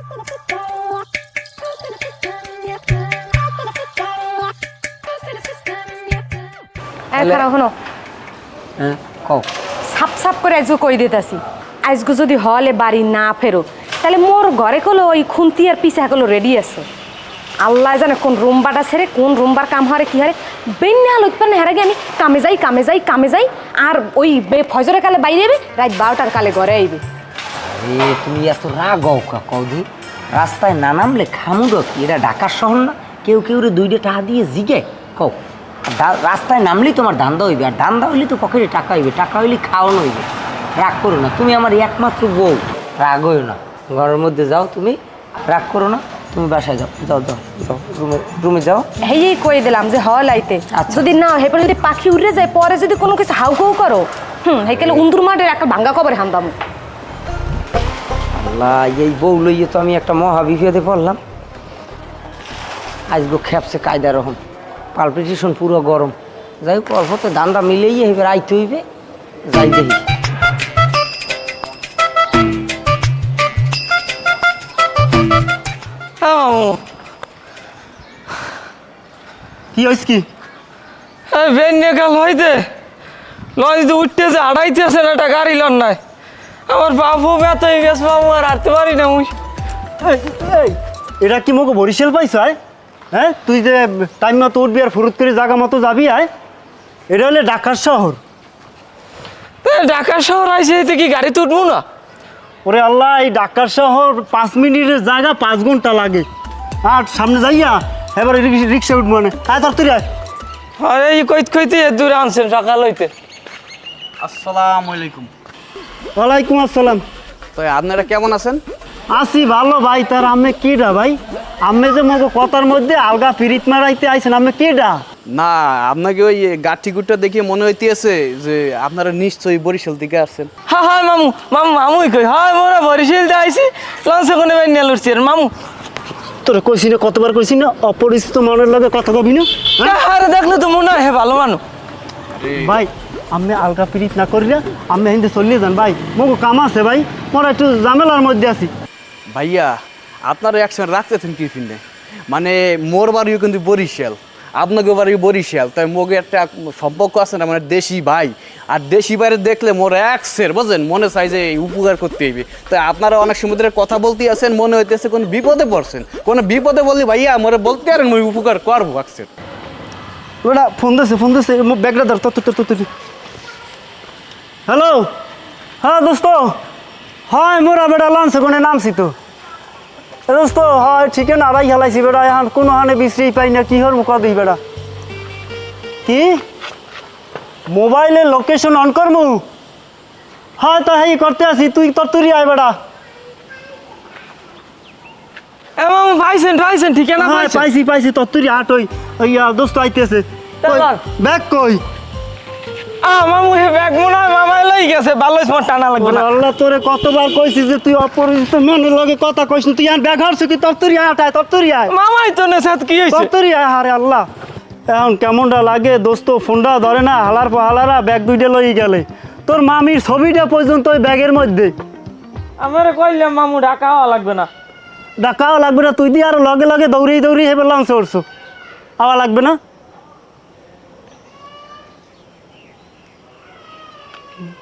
সাপ সাপ করে আজকে কই দিতেছি, আজকে যদি হলে বাড়ি না ফেরো তাহলে মোর ঘরে কলো ওই খুন্তি আর পিছা কলো রেডি আছে। আল্লাহ জানে কোন রুমবাটা ছেড়ে কোন রুমবার কাম হারে কি হারে বেন্যা লইপান হের আগে আমি কামে যাই আর ওই ফজরের কালে বাইরে আইবে, রাত 12টার কালে ঘরে আইবে। তুমি এত রাগ কৌদি, রাস্তায় না নামলে খামুডো কি? এটা ঢাকার শহর না? কেউ রে 2টা টাকা দিয়ে জিগে কও। রাস্তায় নামলেই তোমার ধান্দা হইবে, আর ধান্দা হইলে তো পকেটে টাকা হইবে, টাকা হইলে খাওয়ানো হইবে। রাগ করো না, তুমি আমার একমাত্র বউ, রাগ হইও না। ঘরের মধ্যে যাও, তুমি রাগ করো না, তুমি বাসায় যাও, যাও রুমে যাও। হেই কই দিলাম যে হল আইতে, যদি না হেপে যদি পাখি উড়ে যায় পরে যদি কোনো কিছু হাউ হাউ করো, হেকেলে উন্দুর মাঠের একটা ভাঙ্গা কবরে হামদাম। আল্লাহ, এই বউ লইয়ে তো আমি একটা মহা বিপদে পড়লাম। আজগো খেপছে কায়দা রকম, পালপিটেশন পুরো গরম। যাই হোক, অল্পতে দান্দা মিলেই এবার আইতে হইবে, যাই দেখি। কি হয়েছে কি? বেন্যা কাল হইতে লঞ্চ উঠতেছে, আড়াইতেছে না, একটা গাড়ি লন নাই। আমার বাবু ব্যথা হয়ে গেছে, বাবু আর হাঁটতে পারি না। মুই এটা কি মোকে বরিশাল পাইছ? হ্যাঁ, তুই যে টাইম মতো উঠবি আর ফুরুত করে জায়গা মতো যাবি, এটা হলে ঢাকার শহর। ঢাকা শহর আইসে এতে কি গাড়িতে উঠবো না? ওরে আল্লাহ, এই ঢাকার শহর 5 মিনিটের জায়গা 5 ঘন্টা লাগে। আর সামনে যাইয়া এবার রিক্সা উঠবো না। তাড়াতাড়ি আয়। আরে এই কইতে দূরে আনছেন সকাল হইতে। আসসালামু আলাইকুম। ওয়ালাইকুম আসসালাম। তো আপনারা কেমন আছেন? আছি ভালো ভাই। তার আমি কিডা ভাই? আমি যে মগো কথার মধ্যে আলগা ফিরিত মারাইতে আইছেন, আমি কিডা? না, আপনাকে ওই গাঠি গুটটা দেখে মনে হইতেছে যে আপনারা নিশ্চয়ই বরিশাল থেকে আসছেন। হ্যাঁ মামুই কই, হ্যাঁ মোরা বরিশাল দিয়ে আইছি, লঞ্চে কোনে বেন্যা লুটছি। আর মামু তোরা কইছি না, কতবার কইছি না, অপরিচিত মনের লগে কথা কবি না। আরে দেখলে তো মনে হয় ভালো মানুষ। ভাই আমি আলগা ফিরিত না করি না, আমি হিন্দে চলিয়ে যান ভাই, মগো কাম আছে ভাই, মোরা একটু ঝামেলার মধ্যে আছি। ভাইয়া, আপনারা একসঙ্গে রাখতেছেন কি ফিনে? মানে মোর বাড়িও কিন্তু বরিশাল, আপনাকে বাড়ি বরিশাল, তাই মোকে একটা সম্পর্ক আছে না, মানে দেশি ভাই। আর দেশি বাইরে দেখলে মোর একসের বুঝলেন, মনে চাই যে উপকার করতে হইবে। তাই আপনারা অনেক সমুদ্রের কথা বলতে আছেন, মনে হইতেছে কোনো বিপদে পড়ছেন। কোনো বিপদে বললি ভাইয়া মোরে বলতে পারেন, মই উপকার করবো একসের। ওটা ফোন দিছে ব্যাগটা ধর। তোর হ্যালো, হ্যাঁ দোস্ত, হয় মোরা বেটা লঞ্চে কোনে নামছি তো দোস্ত। হয় ঠিক না, আড়াই হেলাইছি বেটা, এখন কোনো হানে বিশ্রি পাই না, কি হর মুখ দিই বেটা। কি মোবাইলের লোকেশন অন করমু? হয় তো হেই করতে আসি, তুই তুই আয় বেটা। মামু পাইছেন ঠিকানা পাইছি তুই আট ওই দোস্ত আইতেছে। ব্যাগ কই? মামু হে ব্যাগ মনে হয় মামাই লই গেছে, ভালোই তোমার টানা লাগবে না। আল্লাহ, তোরে কতবার কইছি যে তুই অপরিচিত মেনের লগে কথা কইস না, তুই আর ব্যাগ হারছ কি? তরতরি আয়। মামাই তো নেছে, কি হইছে? তরতরি আয়। হারে আল্লাহ, এখন কেমনটা লাগে দোস্ত, ফোনটা ধরে না, হালার পর হালারা ব্যাগ 2টা লই গেলে। তোর মামির ছবিটা পর্যন্ত ওই ব্যাগের মধ্যে। আমারে কইলাম মামু ঢাকাও লাগবে না। ডাকাও লাগবে না, তুই দিয়ে আর লগে দৌড়ি হেবে লঞ্চ উঠছো, আওয়া লাগবে না।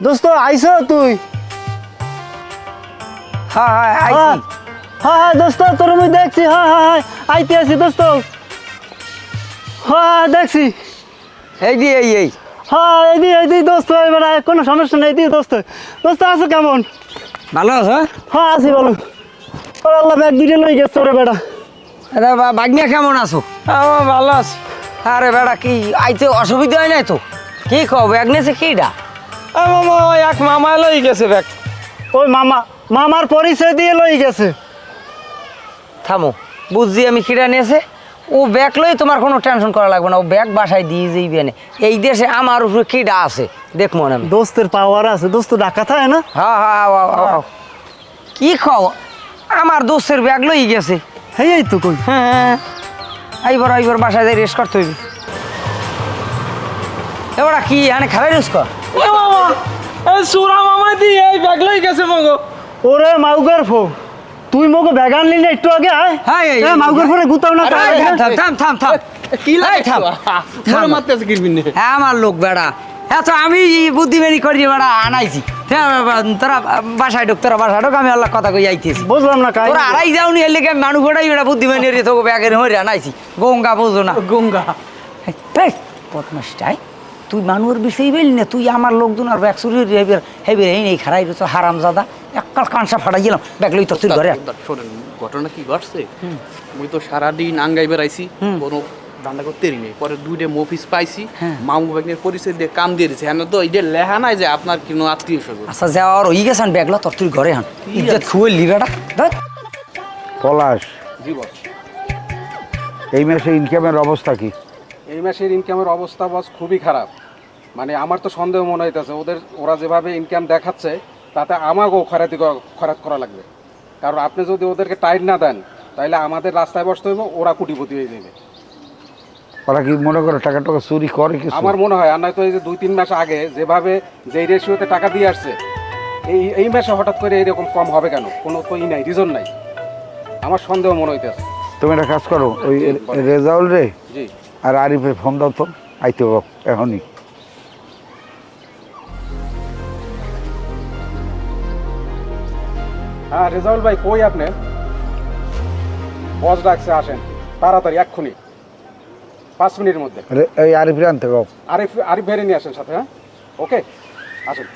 দোস্ত আইস তুই? হ্যাঁ দোস্ত, তোর আমি দেখছি। হ্যাঁ আইতে আছি দোস্ত। হ্যাঁ দেখছি। এই হ্যাঁ এই দোস্ত, এবার কোনো সমস্যা নেই। দোস্ত আছো কেমন? ভালো আছো? হ্যাঁ আছি ভালো। আল্লাহ, ব্যাগ 2টা লই গেছে রে বেটা। বাগনিয়া কেমন আছো? আমার ভালো আছি। আরে বেটা, কি আইতে অসুবিধা হয় নাই তো? কি কও, ব্যাগ নিয়েছে কিডা? মামা ওই এক মামাই লই গেছে ব্যাগ। ওই মামার পরিচয় দিয়ে লই গেছে। থামো, বুঝছি আমি কিডা নিয়েছে। ও ব্যাগ লই তোমার কোনো টেনশন করা লাগবে না, ও ব্যাগ বাসায় দিয়ে যাইবে না। এই দেশে আমার উপরে কিডা আছে দেখবো না আমি। দোস্তের পাওয়ার আছে, দোস্ত ডাকা থাকে না। হ্যাঁ কি খাও, আমার দোস্তের ব্যাগ লই গেছে। এই তো কই। হ্যাঁ আইবার বাসায় যাই রেস্ট করতে হইবে। এবার কি আনে খারাই রেস্ট কর। মামা এই সুরা মামা দিয়ে এই ব্যাগ লই গেছে মগো। ওরে মাউগার ফো, তুই মোকে ব্যাগ আনলি না একটু আগে আয় হ্যাঁ, এই- মাউগের পরে গুতাও না আরে, থাম থাম থাম কি লাগে থাম। মোরে মারতেছে কিরবিন নে হ্যাঁ আমার লোক বেড়া হ্যাঁ তো আমি বুদ্ধি বেরি করি বেড়া আনাইছি হ্যাঁ, তোরা বাসায় ঢোক আমি আল্লাহ কথা কই আইতেছি বুঝলাম না কাই তোরা আড়াই যাওনি এর লেগে মানুষ ফোটাই বেড়া বুদ্ধি বেরি তোকে ব্যাগের হয়ে আনাইছি গঙ্গা বোঝো না গঙ্গা বদমাসটাই তুই মানুষের বিষয় বলি না তুই আমার লোকজন আর ব্যাগ চুরি হেবে এই নেই খারাই রয়েছ হারাম জাদা এককাল কাঁসা ফাটাই গেলাম ব্যাগ লই তোর ঘরে শোনেন ঘটনা কি ঘটছে মুই তো সারাদিন আঙ্গাই বেড়াইছি কোনো ধান্দা করতেই নেই পরে দুইটা মফিস পাইছি মামু ব্যাগের পরিচয় দিয়ে কাম দিয়ে দিছে হ্যাঁ তো এই যে লেখা নাই যে আপনার কোনো আত্মীয় স্বজন আচ্ছা যাওয়ার হয়ে গেছেন ব্যাগলা তোর তুই ঘরে হান ইজ্জত খুয়ে লিবেটা পলাশ জি বস এই মাসে ইনকামের অবস্থা কি? এই মাসের ইনকামের অবস্থা বস খুবই খারাপ মানে আমার তো সন্দেহ মনে হইতেছে ওরা যেভাবে ইনকাম দেখাচ্ছে তাতে আমাকেও খরাত করা লাগবে কারণ আপনি যদি ওদেরকে টাইট না দেন তাহলে আমাদের রাস্তায় বসতে হইব ওরা কোটিপতি হয়ে যাবে ওরা কি মনে করে টাকা টাকা চুরি করে কিছু? আমার মনে হয় আর নয়তো এই যে 2-3 মাস আগে যেভাবে যেই রেশিওতে টাকা দিয়ে আসছে এই মাসে হঠাৎ করে এইরকম কম হবে কেন কোনো তো নাই রিজন নাই আমার সন্দেহ মনে হইতেছে তুমি একটা কাজ করো, ওই রেজাউল রে জি আর আরিফে ফোন দাও তো, আইতে হোক এখনই। হ্যাঁ রেজাউল ভাই কই আপনি? বস ডাকছে আসেন তাড়াতাড়ি এক্ষুনি 5 মিনিটের মধ্যে। এই আরিফ রে আনতে গাও। আরিফ ভাইরে নিয়ে আসেন সাথে। হ্যাঁ ওকে আসেন।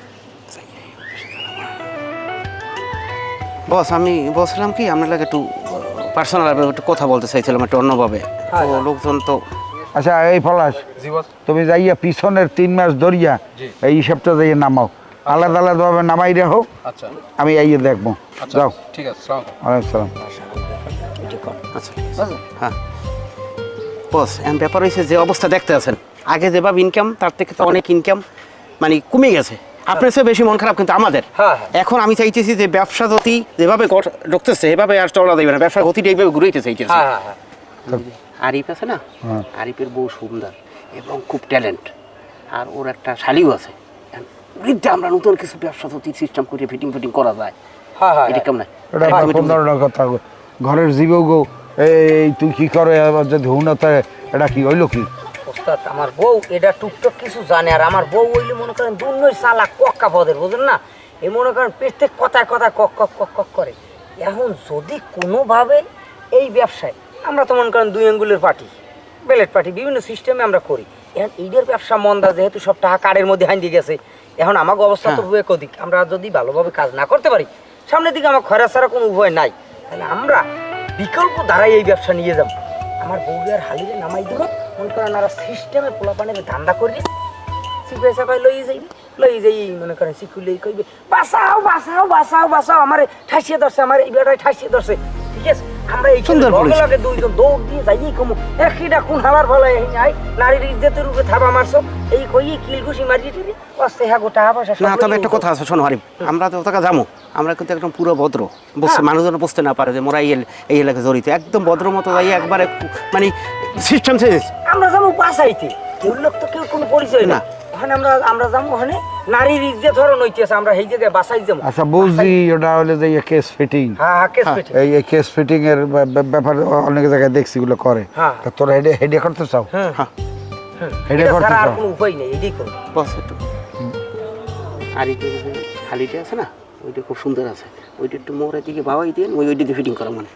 বস আমি বলছিলাম কি আপনার লাগে একটু পার্সোনাল একটু কথা বলতে চাইছিলাম একটু অন্যভাবে তো লোকজন তো আচ্ছা এই পলাশ, জি বস। তুমি যাইয়া পিছনের 3 মাস ধরিয়া এই হিসাবটা যাইয়া নামাও, আলাদা আলাদাভাবে নামাই রাখো, আচ্ছা আমি আইয়ে দেখবো। আচ্ছা যাও। ঠিক আছে আসসালামু ওয়ালাইকুম সালাম। আচ্ছা হ্যাঁ বস এখন ব্যাপার হয়েছে যে অবস্থা দেখতে আছেন আগে যেভাবে ইনকাম তার থেকে তো অনেক ইনকাম মানে কমে গেছে আপনার চেয়ে বেশি মন খারাপ কিন্তু আমাদের এখন আমি চাইতেছি যে ব্যবসা গতি যেভাবে ঢুকতেছে এভাবে আর চলা যাবে না ব্যবসার গতিটা এইভাবে ঘুরাইতে চাইতেছি আরিফ আছে না আরিফের বউ সুন্দর এবং খুব ট্যালেন্ট আর ওর একটা শালিও আছে বৃদ্ধা আমরা নতুন কিছু ব্যবসা গতি সিস্টেম করে ফিটিং করা যায় এটা কেমন এটা 15 কথা ঘরের জীবও গো এই তুই কি করে যদি হুনতে এটা কি হইলো কি? ওস্তাদ আমার বউ এটা টুকটাক কিছু জানে আর আমার বউ হইলে মনে করেন দুর্নই চালাক কক্কা পদের বুঝেন না এই মনে করেন প্রত্যেক কথায় কথায় কক কক কক কক করে এখন যদি কোনোভাবে এই ব্যবসায় আমরা তো মনে করেন 2 আঙ্গুলের পার্টি বেলেট পার্টি বিভিন্ন সিস্টেমে আমরা করি এখন এইটার ব্যবসা মন্দা যেহেতু সব টাকা কার্ডের মধ্যে হাইন দিয়ে গেছে এখন আমাকে অবস্থা তো হুয়ে কদিক আমরা যদি ভালোভাবে কাজ না করতে পারি সামনের দিকে আমার খরচ ছাড়া কোনো উপায় নাই তাহলে আমরা বিকল্প দ্বারাই এই ব্যবসা নিয়ে যাব আমার বউয়ের হালিরে নামাই দিব মনে করেন আর সিস্টেমে পোলাপানের ধান্দা করি সিকুয়ে চাপাই লই যাই মনে করেন সিকুলেই কইবে বাঁচাও বাঁচাও বাঁচাও বাঁচাও আমারে ঠাসিয়ে ধরছে আমার এই বেটায় ঠাসিয়ে ধরছে ঠিক আছে আমরা এই লগে লগে দুইজন দৌড় দিয়ে যাই কমু একইটা কোন হালার ফলায় আই নারীর ইজ্জতের উপরে থাবা মারছো এই কই কিলঘুষি মারিয়ে দিবি অস্তে হা গোটা পয়সা না তবে একটা কথা আছে শোনো হারিফ আমরা তো ওটাকে যাবো আমরা কিন্তু একদম পুরো ভদ্র বসে মানুষজন বুঝতে না পারে যে মোরা এই এলাকায় জড়িত একদম ভদ্র মতো যাই একবারে মানে সিস্টেম চেঞ্জ আমরা যাবো বাসাইতে কেউ লোক তো কেউ কোনো পরিচয় না ওখানে আমরা যাবো ওখানে নারীর ইজ্জত ধরন হইতেছে আমরা সেই জায়গায় বাসাই যাবো আচ্ছা বুঝছি, ওটা হলে যে কেস ফিটিং, হ্যাঁ কেস পেটি এই কেস ফিটিং এর ব্যাপার অনেক জায়গায় দেখছি গুলো করে। হ্যাঁ। তা তোরা হেডে করতে চাও? হ্যাঁ হেডে এটা করতে ছাড়া আর চাও? কোনো উপায় নেই এটাই করবো বস একটু হালিটা হালিটা আছে না ওইটা খুব সুন্দর আছে ওইটা একটু মোড়ের দিকে বাবাই দিন ওইটা ফিটিং করা মানে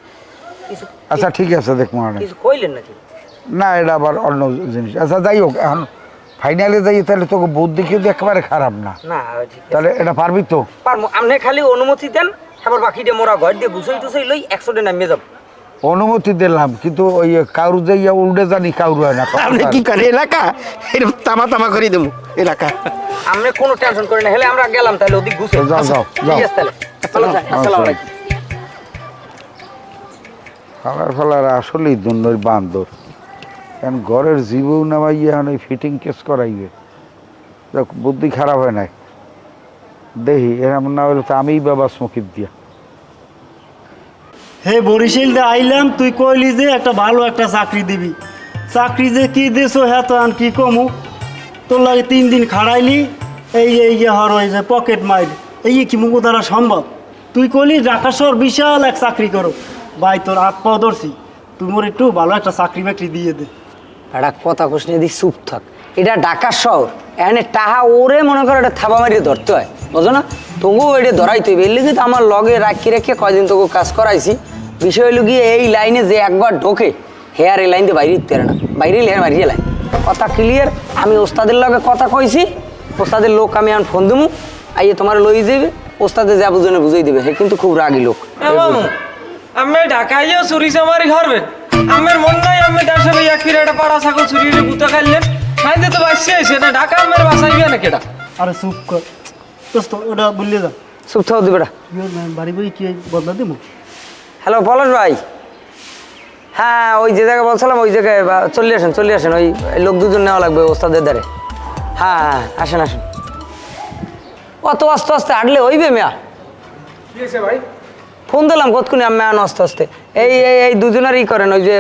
কিছু আচ্ছা ঠিক আছে, দেখবো মানে কিছু কইলেন নাকি না, এটা আবার অন্য জিনিস। আচ্ছা যাই হোক, এখন ফাইনালে যাই তাহলে তোকে বুদ্ধি কিন্তু একেবারে খারাপ না, না ঠিক আছে তাহলে এটা পারবি তো? পারবো আপনি খালি অনুমতি দেন এবার বাকিটা মোরা ঘর দিয়ে গুছাই টুছাই লই 100 নামিয়ে যাব অনুমতি দিলাম, কিন্তু ওই কারু যাইয়া উল্টে জানি কারু হয় না। আপনি কি করে এলাকা এটা তামা করে দেবো এলাকা আপনি কোনো টেনশন করেন না হেলে আমরা গেলাম তাহলে ওদিক গুছাই যাও, যাও, ঠিক যাও। আছে তাহলে চলো যাই আসসালামু আলাইকুম ফালার আসলেই দুর্নয় বান্দর, কারণ ঘরের জীবও নামাইয়া এখন ওই ফিটিং কেস করাইবে। দেখ বুদ্ধি খারাপ হয় নাই, দেখি এরকম না হলে তো আমিই বাবা স্মকির দিয়া। হে বরিশাল দে আইলাম, তুই কইলি যে একটা ভালো একটা চাকরি দিবি, চাকরি যে কি দিছো হ্যাঁ তো আন কি কমু, তোর লাগে 3 দিন খাড়াইলি এই যে হর ওই যে পকেট মাইর এই কি মুখ দ্বারা সম্ভব? তুই কলি ঢাকা শহর বিশাল এক চাকরি করো, ভাই তোর হাত পাও ধরছি, তুই মোর একটু ভালো একটা চাকরি বাকরি দিয়ে দে। একটা কথা কোশ নিয়ে দিই, চুপ থাক। এটা ঢাকা শহর, এখানে টাহা ওরে মনে করো এটা থাবা মারিয়ে ধরতে হয়, বুঝো না? তবুও এটা ধরাইতে হইবে। এর লিগে তো আমার লগে রাখি রেখে কয়দিন তোকে কাজ করাইছি। বিষয় হইল গিয়ে এই লাইনে যে একবার ঢোকে হেয়ার এই লাইন দিয়ে বাইরে দিতে পারে না, বাইরে হেয়ার মারিয়ে লাই। কথা ক্লিয়ার? আমি ওস্তাদের লগে কথা কইছি, ওস্তাদের লোক আমি এখন ফোন দেবো, আইয়ে তোমার লই যাবে, ওস্তাদে যা বুঝনে বুঝাই দেবে। হে কিন্তু খুব রাগী লোক। আমি ঢাকাইও চুরি চামারি করবেন, আমার মন নাই আমি দেশে এক একটা পাড়া ছাগল চুরি গুতা খাইলেন খাইতে তো বাঁচছে সেটা ঢাকা আমার বাসাইবে না কেটা। আরে চুপ কর দোস্ত, ওটা বললে যা। চুপ থাও দিবে না। বাড়ি বাড়ি কি বদলা দেবো? হ্যালো পলাশ ভাই, হ্যাঁ ওই যে জায়গায় বলছিলাম ওই জায়গায় চলে আসেন, ওই লোক দুজন নেওয়া লাগবে ওস্তাদের দ্বারে। হ্যাঁ হ্যাঁ আসেন। অত আস্তে আস্তে হাঁটলে হইবে মেয়া? কি হয়েছে ভাই? ফোন দিলাম কতক্ষণে আমি আন আস্তে আস্তে। এই দুজনেরই করেন, ওই যে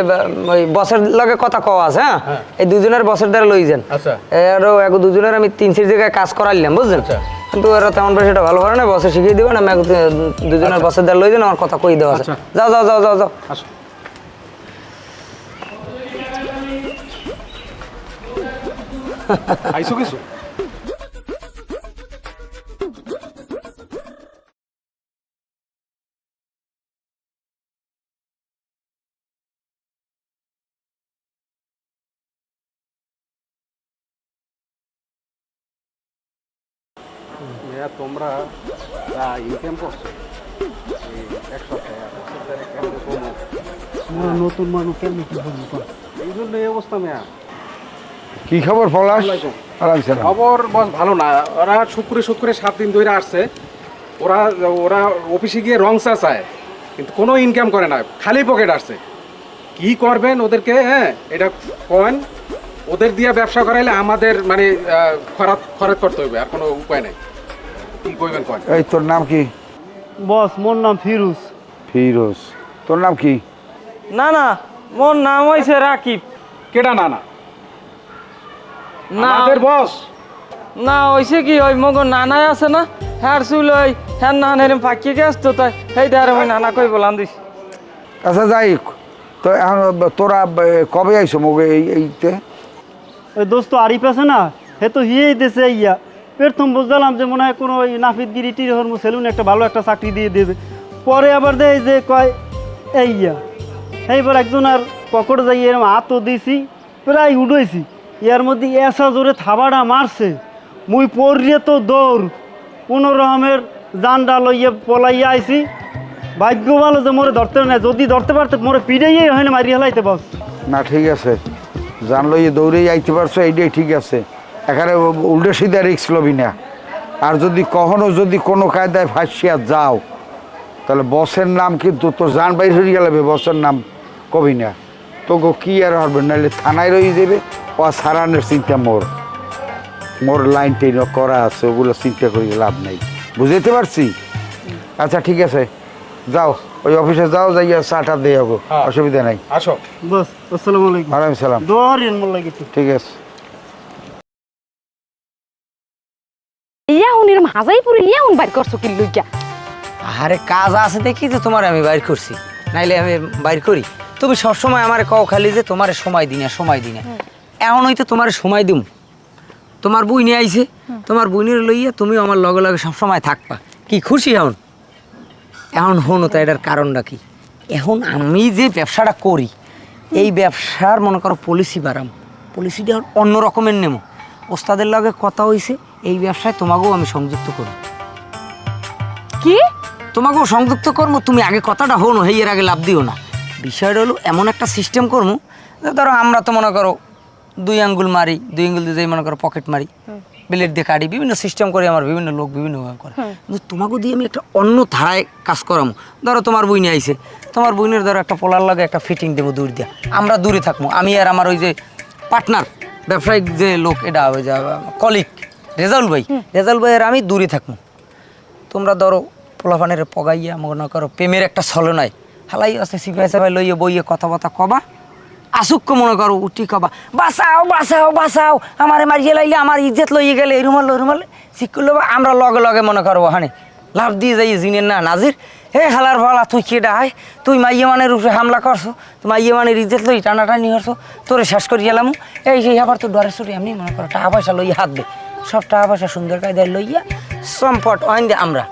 ওই বসের লগে কথা কওয়া আছে। হ্যাঁ এই দুজনের বসের দ্বারা লই যান। আচ্ছা। আরো দুজনের আমি 3-4 জায়গায় কাজ করাইলাম, বুঝলেন? কিন্তু ওরা তেমন বেশি এটা ভালো করে না, বসে শিখিয়ে দিবেন। আমি দুজনের বসের দ্বারা লই যান, আমার কথা কই দেওয়া আছে। যাও। আসো। আইসো কিছু? তোমরা যা ইনকাম করছো এক সপ্তাহে নতুন মানুষ কেমনি কি বলবো? এই জন্য এই অবস্থা মেয়া। কি খবর পলাশ? আরামসালাম। খবর বস ভালো না। ওরা শুক্রে 7 দিন ধরে আসছে। ওরা অফিসে গিয়ে রং চা চায়, কিন্তু কোনো ইনকাম করে না, খালি পকেট আসছে। কি করবেন ওদেরকে? হ্যাঁ এটা কয়েন ওদের দিয়ে ব্যবসা করাইলে আমাদের মানে খরচ করতে হবে, আর কোনো উপায় নাই। কি কইবেন কয়েন? এই তোর নাম কি? বস মোর নাম ফিরোজ। ফিরোজ। তোর নাম কি? না মোর নাম হইছে রাকিব। কেডা? না না আমাদের বস। না হইছে কি ওই মগ নানাই আছে না, হ্যার চুল ওই হ্যার নানের ফাঁকি গেছ তো তাই সেই ধারে আমি নানা কই বলাম দিস। আচ্ছা যাই, তো এখন তোরা কবে আইসো মগে এইতে? ওই দোস্ত আরিফ আছে না, হে তো হিয়েই দেশে ইয়া প্রথম বুঝলাম যে মনে হয় কোনো ওই নাফিদগিরি টিরহর্ম সেলুনে একটা ভালো একটা চাকরি দিয়ে দেবে। পরে আবার দেয় যে কয় এই ইয়া এইবার একজন আর পকড় যাই এরম হাতও দিয়েছি, প্রায় উঠেছি। ইয়ার মধ্যে এসা জোরে থাবাটা মারছে, মুই পড়িয়ে তো দৌড়, কোনো রকমের জানডা লইয়ে পলাইয়া আইছি। ভাগ্য ভালো যে মোরে ধরতে না, যদি ধরতে পারতে মোরে পিড়াইয়াই হয় না, মারি হেলাইতে বস। না ঠিক আছে, জানলো ইয়ে দৌড়েই আইতে পারছো, এইটাই ঠিক আছে। এখানে উল্টে সিধা রিক্স লবি না। আর যদি কখনো যদি কোনো কায়দায় ফাঁসিয়া যাও, তাহলে বসের নাম কিন্তু তোর জান বাইর হয়ে গেলে বসের নাম কবি না, তোকে কি আর হবে, নাহলে থানায় রয়ে যাবে। ও সারানের চিন্তা মোর লাইন টেন করা আছে, ওগুলো চিন্তা করি লাভ নেই, বুঝতে পারছি? আচ্ছা ঠিক আছে, যাও ওই অফিসে যাও, যাইয়া চাটা দিয়ে যাবো, অসুবিধা নাই। আসো বস আসসালামু আলাইকুম। ওয়ালাইকুম সালাম। দোয়ারেন মোল্লা কিছু। ঠিক আছে। ইয়াহুনের মাজাই পুরো ইয়াহুন বাইর করছো কি লইয়া? আরে কাজ আছে দেখি তো তোমার আমি বাইর করছি, নাইলে আমি বাইর করি? তুমি সবসময় আমার কও খালি যে তোমার সময় দিনা। এখন হইতে তোমার সময় দিম। তোমার বই নিয়ে আইছে, তোমার বইনের লইয়া তুমি আমার লগে লগে সবসময় থাকবা। কি খুশি এখন হনো তো এটার কারণটা কি? এখন আমি যে ব্যবসাটা করি, এই ব্যবসার মনে করো পলিসি বাড়াম, পলিসিটা অন্য রকমের নেব। ওস্তাদের লগে কথা হইছে, এই ব্যবসায় তোমাকেও আমি সংযুক্ত করি। কি? তোমাকেও সংযুক্ত করবো, তুমি আগে কথাটা হনো, এর আগে লাভ দিও না। বিষয়টা হলো এমন একটা সিস্টেম করবো, ধরো আমরা তো মনে করো 2 আঙ্গুল মারি, 2 আঙ্গুল দিয়ে মনে করো পকেট মারি, ব্লেড দিয়ে কাটি, বিভিন্ন সিস্টেম করে আমার বিভিন্ন লোক বিভিন্নভাবে করে। কিন্তু তোমাকেও দিয়ে আমি একটা অন্য ধারায় কাজ করামো। ধরো তোমার বইনে আইছে, তোমার বইনের ধরো একটা পোলার লাগে একটা ফিটিং দেবো দূর দিয়া, আমরা দূরে থাকবো। আমি আর আমার ওই যে পার্টনার ব্যবসায়িক যে লোক, এটা ওই যে কলিগ রেজাউল ভাই আর আমি দূরে থাকবো। তোমরা ধরো পোলাপানের পগাইয়া মনে করো প্রেমের একটা ছলনায় হালাই আছে সিপাহি সাপাই লইয়ে বইয়ে কথাবার্তা কবা, আসুক্য মনে করো উঠি কবা বাঁচাও আমার মারিয়ে লাইলে আমার ইজ্জত লইয়ে গেলে এরুমাল শিক্ষুল আমরা লগে লগে মনে করবো হানে লাভ দিয়ে যাই জিনের না নাজির হে হালার ভালা তুই কেডা হয় তুই মাইয়ে মানের উপরে হামলা করছো তুই মাইয়ে মানের ইজ্জত লই টানাটানি করছো তোরে শেষ করে গেলাম এই সেই আবার তোর ডরে সরি এমনি মনে করো টাকা পয়সা লইয়া হাত দে সব টাকা পয়সা সুন্দর কায়দায় লইয়া সম্পট ওইন আমরা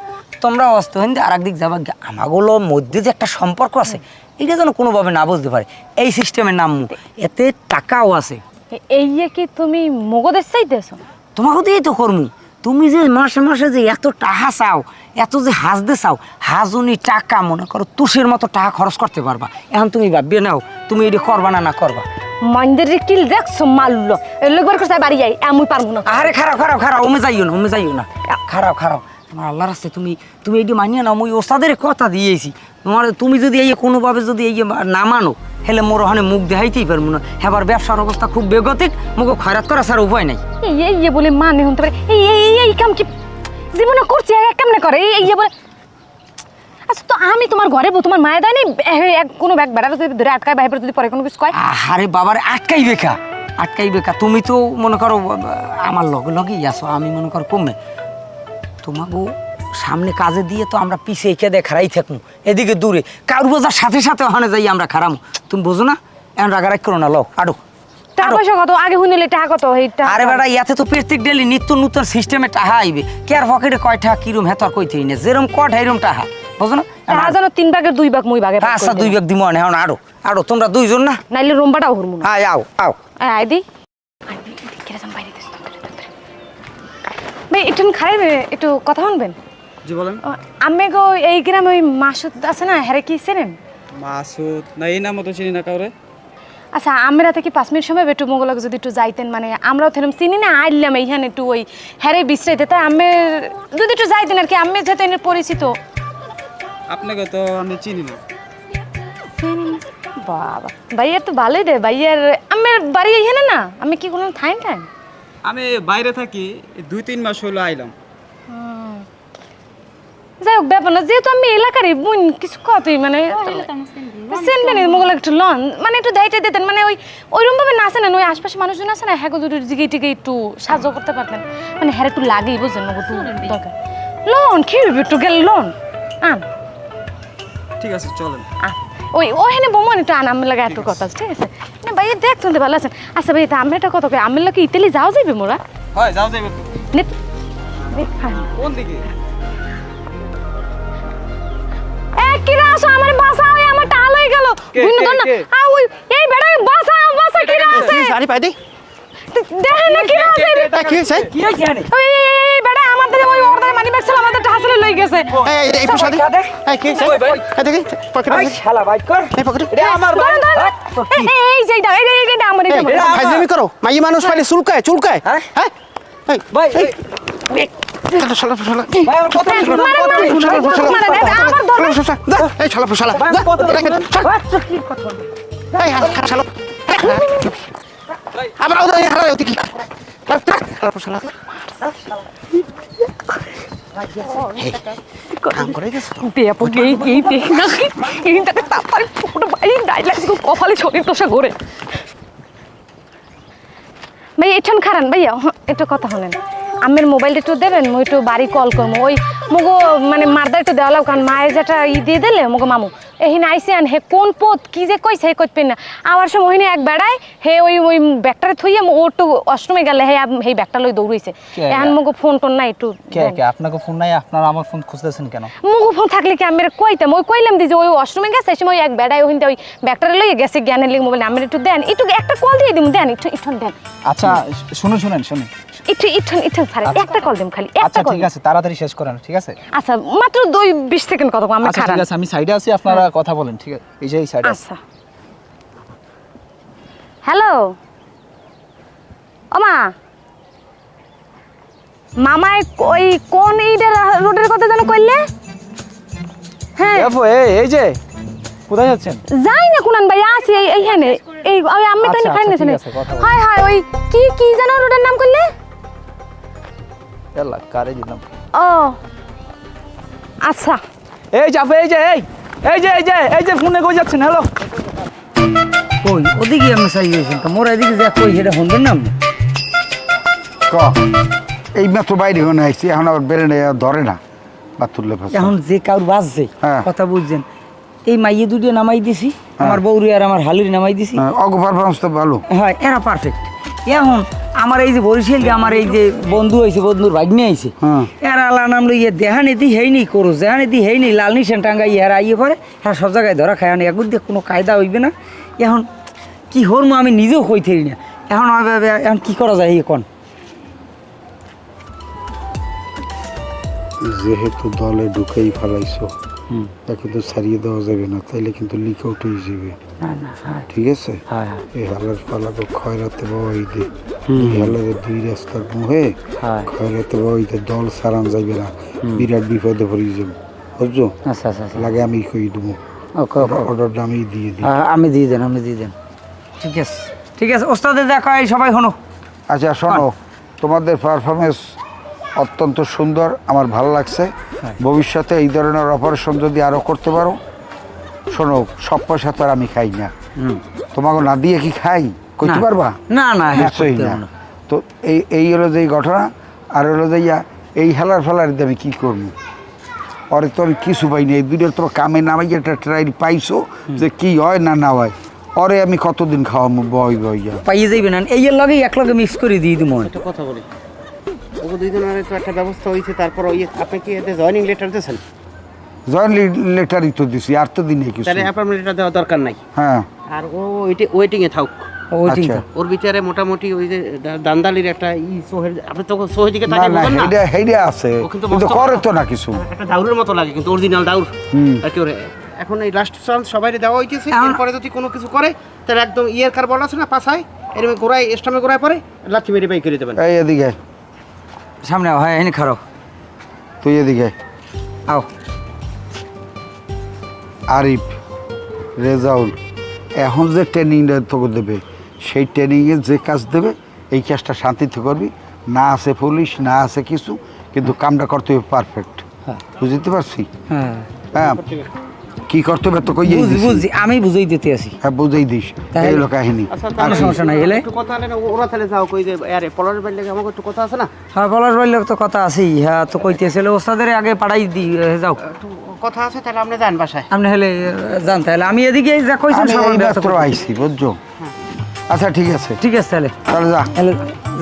তোমরা অস্ত হইন আর একদিক যাবা আমাগুলোর মধ্যে যে একটা সম্পর্ক আছে এটা যেন কোনোভাবে না বুঝতে পারে এই সিস্টেমের নাম এতে টাকাও আছে এই কি তুমি মগদের চাইতেছো? তোমাকে দিয়েই তো করমু তুমি যে মাসে মাসে যে এত টাকা চাও এত যে হাজতে চাও হাজুনি টাকা মনে করো তুষের মতো টাকা খরচ করতে পারবা এখন তুমি ভাবিয়ে নাও তুমি এটি করবা না করবা মাইন্দের কিল দেখছো মারলো লোকবার করছে বাড়ি যাই আমি পারবো না। আরে খারাপ খারাপ খারাপ ওমে যাইও না খারাপ খারাপ তোমার আল্লাহর রাস্তায় তুমি এইটি মানিয়ে নাও মুই ওস্তাদের কথা দিয়েছি তোমার তুমি যদি এই কোনোভাবে যদি এই না মানো হেলে মোর ওখানে মুখ দেখাইতেই পারবো না এবার ব্যবসার অবস্থা খুব বেগতিক মুখে খয়রাত করা ছাড়া উপায় নাই এই বলে মানে হতে পারে এই কাম কি জীবনে করছি কেমনে করে এই বলে আচ্ছা তো আমি তোমার ঘরে তোমার মায়ের দেয়নি কোনো ব্যাগ বেড়া যদি ধরে আটকায় বাইরে যদি পরে কোনো কিছু কয় আরে বাবার আটকাই বেকা তুমি তো মনে করো আমার লগেই আসো আমি মনে করো কমে তোমাকে সামনে কাজে দিয়ে তো আমরা পিছিয়ে কেঁদে খারাই থাকবো এদিকে দূরে কারু বোঝার সাথে সাথে ওখানে যাই আমরা খারামো তুমি বোঝো না এখন রাগারাগ করো না লও আরো টাকা পয়সা কত আগে শুনিলে টাকা কত আরে বেটা ইয়াতে তো প্রত্যেক ডেলি নিত্য নতুন সিস্টেমে টাকা আইবে কেয়ার পকেটে কয় টাকা কিরম হেতর কইতে না যেরম কট এরম টাকা বুঝো না জানো 3 ভাগের 2 ভাগ মুই ভাগে আচ্ছা 2 ভাগ দিমো না এখন আরো তোমরা দুইজন না নাইলে রুমবাটাও হরমু না আও আই দি কেরাম বাইরে দিস ভাই একটু খাইবে একটু কথা শুনবেন জি বলেন আমি গো এই গ্রামে ওই মাসুদ আছে না হ্যারে কি চেনেন মাসুদ না এই নাম তো চিনি না কাউরে আচ্ছা আমরা থেকে 5 মিনিট সময় একটু মোগলক যদি একটু যাইতেন মানে আমরাও থেলাম চিনি না আইলাম এইখানে একটু ওই হ্যারে বিশ্রাইতে তাই আমি যদি একটু যাইতেন আর কি আমি যেহেতু এর পরিচিত আপনাকে তো আমি চিনি না বাবা ভাইয়ার তো ভালোই রে ভাইয়ার আমার বাড়ি এইখানে না আমি কি কোনো ঠাইম আমি বাইরে থাকি 2-3 মাস হলো আইলাম যাই হোক ব্যাপার না যেহেতু আমি এলাকারই বোন কিছু কথাই মানে চেনবেন মোগল একটু লন মানে একটু দায়িত্ব দিতেন মানে ওইরকম ভাবে নাচে না ওই আশপাশে মানুষজন আছে না হ্যাঁ যদি জিগে টিকে একটু সাহায্য করতে পারতেন মানে হ্যাঁ একটু লাগেই বুঝলেন মগো দরকার লোন কি হবে একটু গেল লোন আন ঠিক আছে চলেন ওইখানে বোমান একটু আন আমার লাগে এত কথা আছে ঠিক আছে না ভাই দেখ তুলতে ভালো আছেন আচ্ছা ভাই তা আমি একটা কথা কই আমার লাগে ইতালি যাও যাইবে মোরা হয় যাও যাইবে কোন দিকে কিরা আসো আমার বাসা ওই আমার টাল হয়ে গেল ভিন্ন দন না ওই এই বেড়া বাসা কিরা আছে আরে পাই দে দেখেন না কিরা আছে এটা কি হইছে কি হইছে আনে ওই বেড়া আমাদের ওই অর্ডার মানি ব্যাগ ছিল আমাদের হাসলে লই গেছে এই পোশাক এই কি হইছে এই দেখি পকেটে এই শালা বাইক কর এই পকেটে এটা আমার ভাই এই যেটা এইটা আমার এটা ফাইজলামি করো মাই মানুষ পাইলে চুলকায় হ্যাঁ এই ভাই শালা ভাই আমার কথা শুনো এই শালা এই শালা আবার ওই হারা ওই কি শালা কাম করে গেছে পেপো এই দেখ না এইটাকে তাড়াতাড়ি পুরো ভাই ডাইলাস কপালে ছড়ে তোষা ঘরে ভাই এখান খারান ভাইয়া একটু কথা শুনেন আমের মোবাইলটা একটু দেবেন মই একটু বাড়ি কল করবো ওই মগো মানে মারদা একটু দেওয়া কারণ মায়ের যেটা দিয়ে দিলে মগো মামু এহিনে আইসে আন হে কোন পথ কি যে কইছে হে কইতেন না আবার সময় ওহিনে এক বেড়ায় হে ওই ব্যাগটারে থইয়া ও একটু অষ্টমে গেলে হে এই ব্যাগটা লই দৌড়াইছে এখন মগো ফোন টোন নাই একটু কে আপনাকে ফোন নাই আপনারা আমার ফোন খুঁজতেছেন কেন মগো ফোন থাকলে কি আমি কইতাম ওই কইলাম দি যে ওই অষ্টমে গেছে সেই সময় এক বেড়ায় ওহিনতে ওই ব্যাগটারে লইয়া গেছে জ্ঞানের লিগ মোবাইল আমি একটু দেন একটু একটা কল দিয়ে দিম দেন একটু দেন আচ্ছা শুনুন একটু স্যার একটা কল দিম খালি আচ্ছা একটা কল ঠিক আছে তাড়াতাড়ি শেষ করেন ঠিক আছে আচ্ছা মাত্র 2-20 সেকেন্ড কথা আমি আচ্ছা খারাপ ঠিক আছে আমি সাইডে আছি আপনারা কথা বলেন ঠিক আছে এই যে এই সাইডে আচ্ছা হ্যালো ওমা মামাই ওই কোন এইটা রোডের কথা জানো কইলে হ্যাঁ এই যে কোথায় যাচ্ছেন যাই না কুনান ভাই আসি এইখানে এই ওই আমি তো খাই না ঠিক আছে, কথা বলো। হাই ওই কি জানো রোডের নাম কইলে এলা কারে দিলাম ও আচ্ছা এই যাবে এই যে ফোনে কই যাচ্ছেন হ্যালো কই ওদিকে আমি চাই হইছেন তো মোরা এদিকে যা কই সেটা শুনবেন না আপনি ক এই মাত্র বাইরে হয়ে আইছি এখন আবার বেড়ে নেই ধরে না বাতুল্লে ফাঁসা এখন যে কাউর বাজছে হ্যাঁ। কথা বুঝছেন, এই মাইয়ে দুটো নামাই দিছি, আমার বউরি আর আমার হালুরি নামাই দিছি। অগ পারফরমেন্স তো ভালো। হ্যাঁ, এরা পারফেক্ট। এখন আমার এই যে বরিশাল যে আমার এই যে বন্ধু হয়েছে, বন্ধুর ভাগ্নে আইছে, হ্যাঁ। এরা আল্লাহ নাম লইয়ে দেহানি দি হেইনি করো, দেহানি দি হেইনি লাল নিশান টাঙ্গাই এরা ইয়ে করে, এরা সব জায়গায় ধরা খায় না, এগুলো দিয়ে কোনো কায়দা হইবে না। এখন কি হরমো আমি নিজেও কইতে না। এখন এখন কি করা যায় এখন? যেহেতু দলে ঢুকেই ফেলাইছো, এখন তো ছাড়িয়ে দেওয়া যাবে না, তাইলে কিন্তু লিক আউট হয়ে যাবে। ঠিক আছে, হ্যাঁ, হ্যাঁ। এই হালার পালাকে খয়রাতে বাবাই দে, এই হালারে দুই রাস্তার মুহে হ্যাঁ। খয়রাতে বাবাই দে, দল সারান যাইবে না, বিরাট বিপদে পড়ে যাবো, বুঝছো? আচ্ছা আচ্ছা আচ্ছা। লাগে আমি কই দেবো, ওকে ওকে। অর্ডারটা আমি দিয়ে দিই। আমি দিয়ে দেন, আমি দিয়ে দেন। ঠিক আছে ঠিক আছে, ওস্তাদের দেখা হয় সবাই হনো। আচ্ছা শোনো, তোমাদের পারফরমেন্স অত্যন্ত সুন্দর, আমার ভালো লাগছে। ভবিষ্যতে এই ধরনের অপারেশন যদি আরও করতে পারো, শোনো সব পয়সা তো আর আমি খাই না, তোমাকে না দিয়ে কি খাই করতে না। পারবা? না না, হ্যাঁ, নিশ্চয়ই করতে না। পারবো না। তো এই হলো যে ঘটনা, আর হলো যে এই হেলার ফেলার দিয়ে আমি কী করবো? ওরে তোর কিছু পাইনি, এই দুটোর তোমার কামে নামাই একটা ট্রাইল পাইছো যে কি হয় না না হয়, ওরে আমি কতদিন খাওয়াবো বই বইয়া? পাইয়ে যাইবে না, এই এর লগে এক লগে মিক্স করে দিয়ে দিবো। একটা কথা বলি, ওকে দুইজনের তো একটা ব্যবস্থা হয়েছে, তারপর আপনি কি এতে জয়েনিং লেটার দিয়েছেন? জয়েন্ট লেটারই তো দিছি, আর তো দিনে কিছু। তাহলে অ্যাপয়েন্টমেন্ট লেটার দেওয়া দরকার নাই। হ্যাঁ, আর ও ওয়েটিংয়ে থাক। ওইটিং আচ্ছা। ওর ভিতরে মোটামুটি ওই যে দান্দালির একটা সোহের, আপনি তো সোহের দিকে না তাকিয়ে না, বলবেন না, হেইডা আছে, ও কিন্তু কিন্তু মস্ত করে বড়। তো না কিছু। একটা দাউরের মতো লাগে, কিন্তু অরিজিনাল দাউর আর কি। ওরে এখন এই লাস্ট চান্স সবাই দেওয়া হইতেছে, এরপরে যদি কোনো কিছু করে তাহলে একদম ইয়ের কার বল আছে না পাছায়, এরকম ঘোড়ায় স্টামে ঘোড়ায় পরে লাঠি মেরে বাই করে দেবেন। এই এদিকে সামনে আও, হ্যাঁ, এনে খারাপ তুই এদিকে। আও। আরিফ, রেজাউল, এখন যে ট্রেনিংটা তোকে দেবে, সেই ট্রেনিংয়ে যে কাজ দেবে এই কাজটা শান্তিতে করবি, না আছে পুলিশ না আছে কিছু, কিন্তু কামটা করতে হবে পারফেক্ট। বুঝতে পারছি? হ্যাঁ, হ্যাঁ, কি করতে হবে তো কইয়ে বুঝি দিছি। বুঝি, আমি বুঝাই দিতে আসি। হ্যাঁ, বুঝেই দিস। তাই- এই হলো কাহিনী। আচ্ছা, আর কোনো কি? সমস্যা নাই, এলে একটু কথা হলে না, ওরা তাহলে যাও কই যে আরে পলার বাড়ি লাগে, আমাকে একটু কথা আছে না, হ্যাঁ, পলাশ ভাইয়ের তো কথা আছেই, হ্যাঁ, তো কইতেছিল ওস্তাদের আগে পাঠাই দিই, যাও একটু কথা আছে, তাহলে আপনি যান বাসায়। আপনি হলে জান, তাহলে আমি এদিকে যা কইছেন আমি সবার এই ব্যবস্থা মাত্র করতেছি। আইছি, বুঝছো? আচ্ছা ঠিক আছে, ঠিক আছে, তাহলে তাহলে যা। তাহলে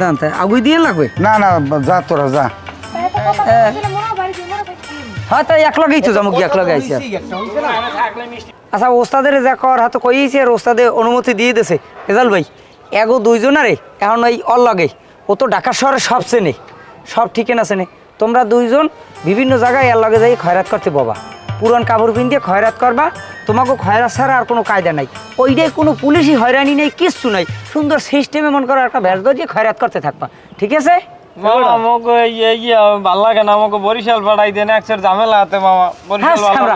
জান, তাই আগুই দিয়ে লাগবে। না না, যা তোরা যা। হ্যাঁ, তাই এক লগেই তো যাবো, এক লগে আইসি। আচ্ছা, ওস্তাদের যা কর হাতে কইছি, আর ওস্তাদে অনুমতি দিয়ে দিয়েছে। রেজাল ভাই, এগো দুইজনারে এখন ওই অর লগে, ও তো ঢাকা শহরে সব চেনে, সব ঠিকানা চেনে। তোমরা দুইজন বিভিন্ন জায়গায় এর লগে যাই খয়রাত করতে বাবা, পুরান কাপড় পিন দিয়ে খয়রাত করবা। তোমাকে খয়রাত ছাড়া আর কোনো কায়দা নাই, ওইটাই কোনো পুলিশই হয়রানি নেই, কিচ্ছু নাই, সুন্দর সিস্টেমে মন করো একটা ভ্যাস দিয়ে খয়রাত করতে থাকবা, ঠিক আছে? মামা আমাকে ভাল লাগে না, আমাকে বরিশাল পাঠাই দেন, একসার ঝামেলা হাতে মামা, হ্যাঁ, বরিশাল শ্যামরা,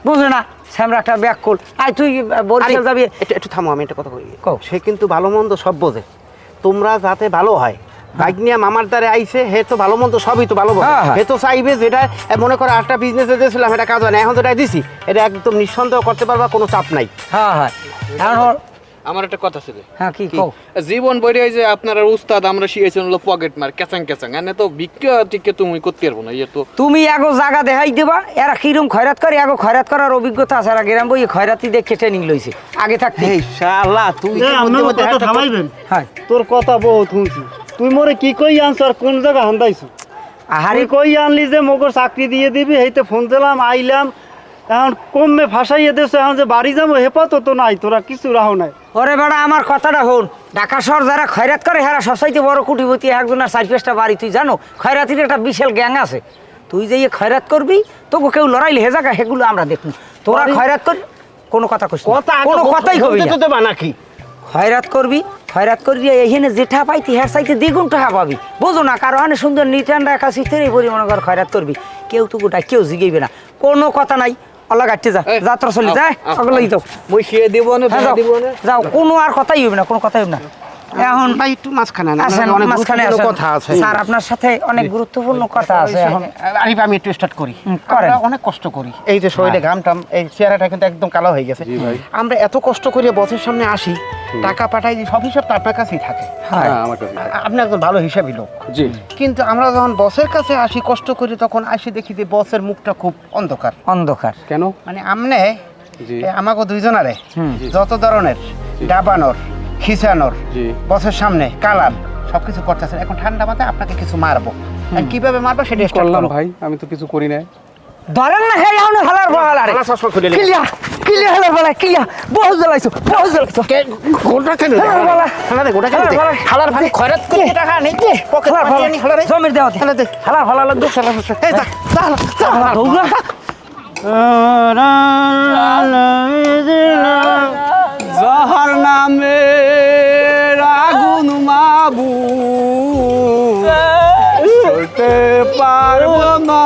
বুঝো না শ্যামরা একটা ব্যাগ কল, আয় তুই বরিশাল যাবি। একটু থামো, আমি একটা কথা কই। কও। সে কিন্তু ভালো মন্দ সব বোঝে, তোমরা যাতে ভালো হয়। বাইক নিয়ে মামার দ্বারে আইছে, হে তো ভালো মন্দ সবই তো ভালো বোঝে। হ্যাঁ, হ্যাঁ। হে তো চাইবে যেটা মনে করো আটটা বিজনেসে দিয়েছিলাম, এটা কাজ হয় না, এখন যেটা দিছি এটা একদম নিঃসন্দেহ করতে পারবা, কোনো চাপ নাই। হ্যাঁ হ্যাঁ, এখন আমার একটা কথা ছিল, হ্যাঁ, কি কও? জীবন বইরে যে আপনার উস্তাদ আমরা শিখেছেন হলো পকেট মার, ক্যাচাং ক্যাচাং, এনে তো ভিক্ষা টিকে তুমি করতে পারবো না, ইয়ে তো তুমি এগো জায়গা দেখাই দেবা, এরা কিরম খয়রাত করে, এগো খয়রাত করার অভিজ্ঞতা আছে, এরা গ্রাম বই খয়রাতি দেখে ট্রেনিং লইছে আগে থাকতে। এই শালা তুই তো মধ্যে মধ্যে একটা হ্যাঁ, তোর কথা বহুত শুনছি, তুই মোরে কি কই আনছ আর কোন জায়গা হান্দাইছো? আহারে তুই কই আনলি যে মোগর চাকরি দিয়ে দিবি, হেইতে ফোন দিলাম আইলাম, এখন কমে ফাঁসাইয়ে দেছো, এখন যে বাড়ি যাবো হেপাত তো নাই, তোরা কিছু রাহো নাই। ওরে বেড়া, আমার কথাটা হন, ঢাকা শহর যারা খয়রাত করে হেরা সবচাইতে বড় কুটিপতি, একজনের 4-5টা বাড়ি, তুই জানো খয়রাতির একটা বিশাল গ্যাং আছে। তুই যে খয়রাত করবি, তোকে কেউ লড়াইলে হে জায়গা সেগুলো আমরা দেখুন, তোরা খয়রাত কর, কোনো কথা কইস না, কোনো কথাই কবি না। তো দেবা নাকি? খয়রাত করবি, খয়রাত করবি, এইখানে যেটা পাইতি হের চাইতে দ্বিগুণ টাকা পাবি, বুঝো না? কারো হানে সুন্দর নিটান রাখা সিস্টের পরিমাণ কর খয়রাত করবি, কেউ তো গোটা কেউ জিগাইবে না, কোনো কথা নাই। আল্লাহ গাড়তে যা, যাত্রা চলি যায়, সকলেই তো মই শিয়ে দিব না, হ্যাঁ, যাও, দিব না। যাও, কোনো আর কথাই হইবে না, কোনো কথাই হইবে না। এখন ভাই একটু মাঝখানে আনেন, আসেন, অনেক মাঝখানে গুরুত্বপূর্ণ আসেন। কথা আছে। স্যার আপনার সাথে অনেক গুরুত্বপূর্ণ কথা আছে এখন। আরিফ আমি একটু স্টার্ট করি। করেন। আমরা অনেক কষ্ট করি, এই যে শরীরে ঘাম টাম, এই চেহারাটা কিন্তু একদম কালো হয়ে গেছে। আমরা এত কষ্ট করে বসের সামনে আসি, টাকা পাঠাই, সব হিসাব তো আপনার কাছেই থাকে। হ্যাঁ আমার কাছে আপনি একজন ভালো হিসাবী লোক, জি কিন্তু আমরা যখন বসের কাছে আসি কষ্ট করি, তখন আসি দেখি যে বসের মুখটা খুব অন্ধকার। অন্ধকার। কেন মানে আমনে জি আমাকে দুইজনারে যত ধরনের ডাবানোর, খিচানোর, জি বসের সামনে কালাম সবকিছু করতেছেন, এখন ঠান্ডা মাথায় আপনাকে কিছু মারবো। আর কিভাবে মারবো সেটা start করলাম করো। ভাই, আমি তো কিছু করি না। ধরেন না হে এখন হালার বহালারে হালা চশমা খুলে নিন। কিলিয়া কিলিয়া হালার বলা কিলিয়া বহুত জ্বালাইছো বহুত জ্বালাইছো গোটা কেন হালার বলা হালা গোটা কেন হালার বলা হালার ভাই খয়রাত করে টাকা নেই পকেট হালার মারিয়ে নি হালারে জমির দেওয়া হালা দে হালার হালার লাগবে এই যা যা যাহার নামে আগুন মাবু সইতে পারব না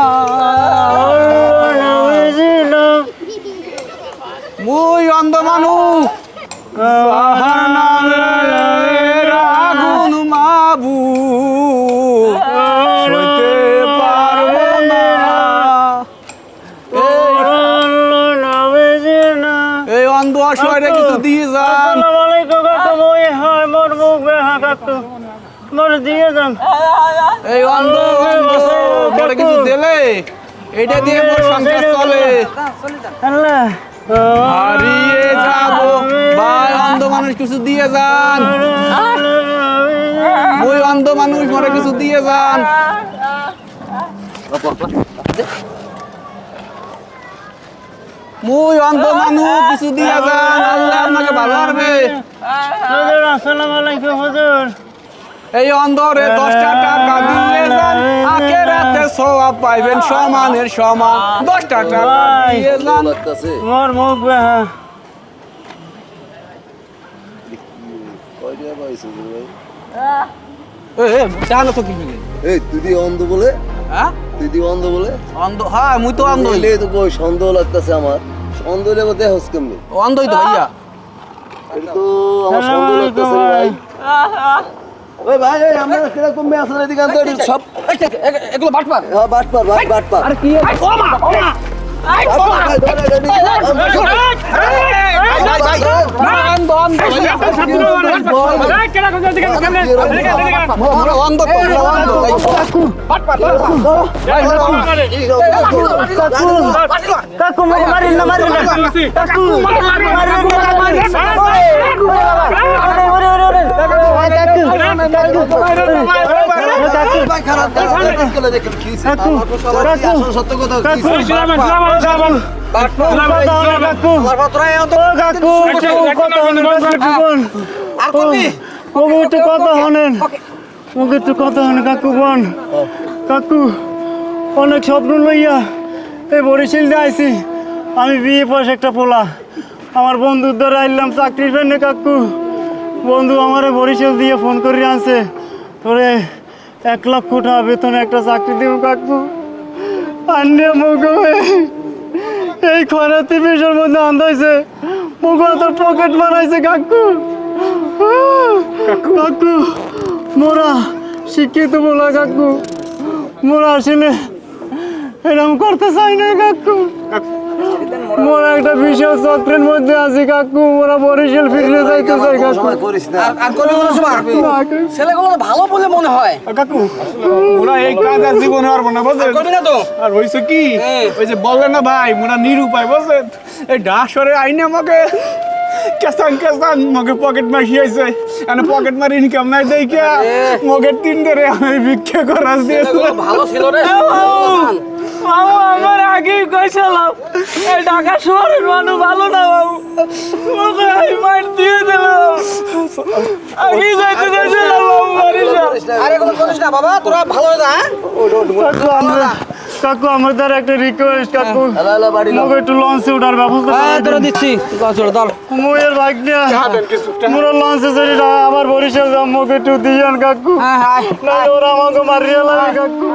মুই অন্ধ মানুষ যাহার নামে আগুন মাবু সইতে পারব না এই অন্ধ অসহায় কিছু দিয়ে যান এই অন্ধ মরে কিছু দিলে এটা দিয়ে মোর সংসার চলে হারিয়ে যাব ভাই অন্ধ মানুষ কিছু দিয়ে যান ওই অন্ধ মানুষ মরে কিছু দিয়ে যান মুই অন্ধ মানুষ কিছু দিয়ে যান আল্লাহ আপনাকে ভালো রাখবে এই অন্ধরে 10টা টাকা দিয়ে যান আখেরাতে সওয়াব পাইবেন সমানের সমান 10টা টাকা দিয়ে যান মোর মুখ বেহা জানো তো কি মিলে এই তুই দি অন্ধ বলে, হ্যাঁ তুই দি অন্ধ বলে অন্ধ হ্যাঁ মুই তো অন্ধ বললে তো কই সন্দেহ লাগতেছে আমার। সন্দেহ লেগে দেহস কেমনি? অন্ধই তো ভাইয়া এটা তো আমার সন্দেহ লাগতেছে রে ভাই। ওই ভাই এই আমরা কিরকম মেয়ে আছে এদিকে আনতে এটি সব এগুলো বাটপার হ্যাঁ বাটপার বাটপার। আর কি কাকু মুখ মারিন না মারিন না কাকু ভাই খারাপ করে দেখেন কি আমার তো সবাই আসল সত্য কথা কাকু অনেক স্বপ্ন লইয়া এই বরিশাল যাইছি আমি বিয়ে পাশ একটা পোলা আমার বন্ধুর দ্বারা আইলাম চাকরির জন্য কাকু বন্ধু আমার বরিশাল দিয়ে ফোন করে আনছে তোরে 1 লক্ষ টাকা বেতনে একটা চাকরি দিব কাকু আন্নে মুখ এই খরাতে বিষের মধ্যে আন্দাইছে মুখ তোর পকেট বানাইছে কাকু কাকু মোরা শিক্ষিত বলা কাকু মোরা আসলে এরকম করতে চাই না কাকু মোরা একটা বিশাল চক্রের মধ্যে আছি কাকু মোরা বরিশাল ফিরে যাইতে চাই কাকু করিস না। আর কোন ছেলেগুলো ভালো বলে মনে হয় কাকু ওরা এই কাজ আর জীবনে পারবো না বুঝছেন করবি না তো আর হইছে কি ওই যে বললেন না ভাই মোরা নিরুপায় বুঝছেন এই ডাসরে আইনে আমাকে কেসান মগে পকেট মারি আইছে এনে পকেট মারি ইনকাম নাই দেইকা মগে 3 ধরে আমি ভিক্ষা করাস দিয়েছি ভালো ছিল রে বাবু আমার আগেই কইছিলাম এই ঢাকা শহরের মানুষ ভালো না বাবু ওকে আমি মার দিয়ে দিলাম আগেই যাইতে চাইছিলাম বাবু আরে কোনো করিস না বাবা তোরা ভালো না কাকু আমাদের একটা রিকোয়েস্ট কাকু হ্যালো বাড়ি মোকে একটু লঞ্চে ওঠার ব্যবস্থা করে দিন। তোরা দিচ্ছি দল মোয়ের ভাগ নিয়া মোরা লঞ্চে চড়ি আবার বরিশাল যাম মোকে একটু দিয়ান কাকু না ওরা আমাকে মারিয়া লাগে কাকু